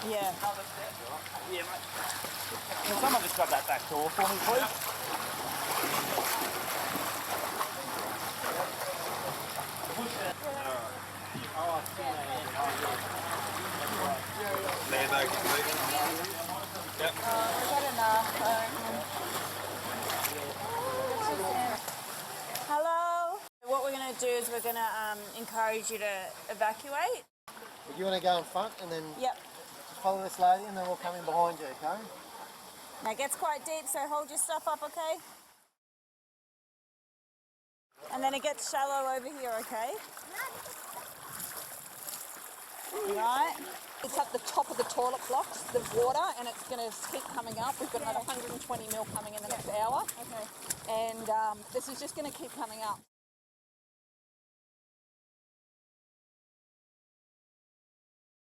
Yeah. Yeah, mate. Can someone just grab that back door for me, please? Landing, please. Yep. We've got enough. Hello. What we're going to do is we're going to encourage you to evacuate. If you want to go in front and then Yep. follow this lady and then we'll come in behind you, okay? Now it gets quite deep, so hold your stuff up, okay? And then it gets shallow over here, okay? Right. It's at the top of the toilet blocks, the water, and it's going to keep coming up. We've got another 120 mil coming in the next hour. Okay. And this is just going to keep coming up.